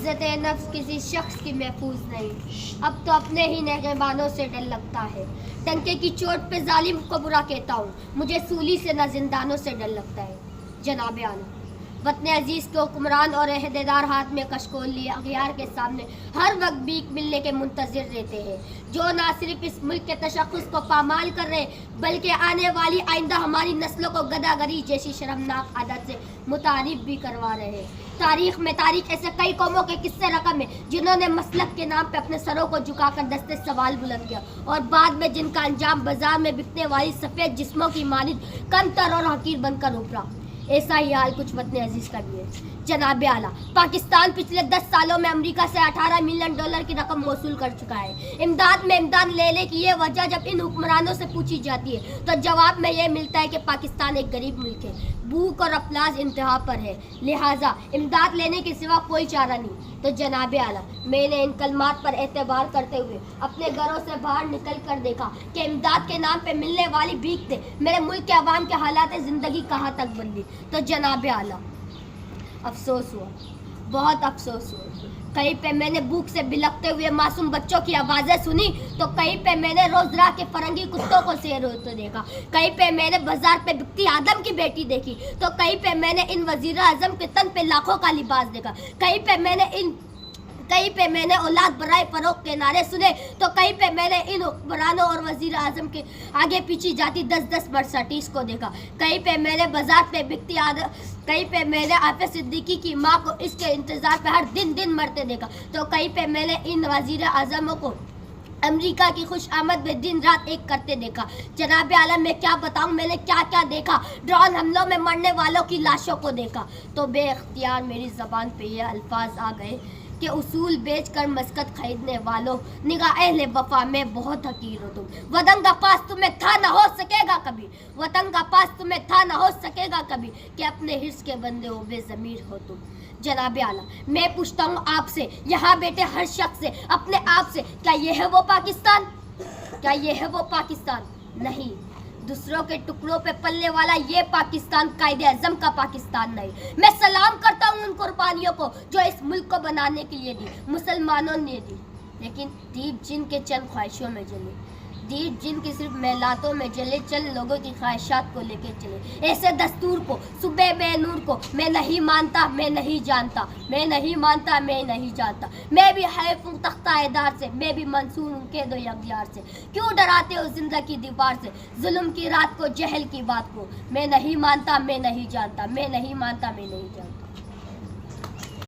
इज्जत नफ्स किसी शख्स की महफूज नहीं, अब तो अपने ही नगहबानों से डर लगता है। डंके की चोट पे जालिम को बुरा कहता हूँ, मुझे सूली से न जिंदानों से डर लगता है। जनाब आला, वतन अजीज़ के हुक्मरान और अहदेदार हाथ में कशकोल लिए अखियार के सामने हर वक्त भीख मिलने के मुंतज़िर रहते हैं, जो ना सिर्फ इस मुल्क के तशख़्ख़ुस को पामाल कर रहे बल्कि आने वाली आइंदा हमारी नस्लों को गदागरी जैसी शर्मनाक आदत से मुतारिफ भी करवा रहे हैं। तारीख ऐसे कई कौमों के किस्से रकम है जिन्होंने मसलक के नाम पे अपने सरों को झुकाकर दस्ते सवाल बुलंद किया और बाद में जिनका अंजाम बाजार में बिकने वाली सफ़ेद जिस्मों की मानिंद कमतर और हकीर बनकर उभरा। ऐसा ही हाल कुछ वतन अजीज़ का भी है। जनाब आला, पाकिस्तान पिछले 10 सालों में अमेरिका से $18 मिलियन की रकम मौसूल कर चुका है। इमदाद में इमदाद लेने की ये वजह जब इन हुक्मरानों से पूछी जाती है तो जवाब में ये मिलता है कि पाकिस्तान एक गरीब मुल्क है, भूख और अफलास इंतहा पर है, लिहाजा इमदाद लेने के सिवा कोई चारा नहीं। तो जनाब आला, मैंने इन कलमात पर एतबार करते हुए अपने घरों से बाहर निकल कर देखा कि इमदाद के नाम पे मिलने वाली भीख से मेरे मुल्क के अवाम के हालात ज़िंदगी कहाँ तक बदली। तो जनाब आला, अफसोस हुआ, बहुत अफसोस हुआ। कहीं पे मैंने भूख से बिलखते हुए मासूम बच्चों की आवाज़ें सुनी तो कहीं पे मैंने रोज़राह के फरंगी कुत्तों को सैर होते देखा, कहीं पे मैंने बाजार पे बिकती आदम की बेटी देखी तो कहीं पे मैंने इन वज़ीर आज़म के तन पे लाखों का लिबास देखा, कहीं पे मैंने औलाद बराए फरोख के नारे सुने तो कहीं पे मैंने इन हुक्मरानों और वज़ीर आज़म के आगे पीछे जाती 10-10 मर्सिडीज़ को देखा, कहीं पे मैंने बाजार पे बिकती कहीं पे मैंने आफिया सिद्दीकी की माँ को इसके इंतज़ार पे हर दिन मरते देखा, तो कहीं पे मैंने इन वज़ीर आज़मों को अमेरिका की खुश आमद में दिन रात एक करते देखा। जनाब आलम, मैं क्या बताऊं मैंने क्या क्या देखा। ड्रोन हमलों में मरने वालों की लाशों को देखा तो बेख्तियार मेरी ज़बान पे ये अल्फाज आ गए कि उसूल बेचकर मस्कत खरीदने वालों, निगाह अहले वफा में बहुत हकीर हो तुम। वतन का पास तुम्हें था ना हो सकेगा कभी, वतन का पास तुम्हें था ना हो सकेगा कभी कि अपने हिर्स के बंदे हो बेज़मीर हो तुम। जनाब आला, मैं पूछता हूँ आपसे, यहाँ बैठे हर शख्स से, अपने आप से, क्या ये है वो पाकिस्तान? क्या ये है वो पाकिस्तान? नहीं, दूसरों के टुकड़ों पे पलने वाला ये पाकिस्तान कायदे आज़म का पाकिस्तान नहीं। मैं सलाम करता हूँ उन कुर्बानियों को जो इस मुल्क को बनाने के लिए दी, मुसलमानों ने दी, लेकिन दीप जिन के चंद ख्वाहिशों में जले, दीप जिन की सिर्फ महलातों में जले, चल लोगों की ख्वाहिशात को लेके चले। ऐसे दस्तूर को, सुबह बेनूर को मैं नहीं मानता, मैं नहीं जानता, मैं नहीं मानता, मैं नहीं जानता। मैं भी हैफ हूँ तख्ता-ए-दार से, मैं भी मंसूर हूँ कैद व यग्यार से। क्यों डराते हो जिंदगी की दीवार से, जुल्म की रात को, जहल की बात को। मैं नहीं मानता, मैं नहीं जानता, मैं नहीं मानता, मैं नहीं जानता।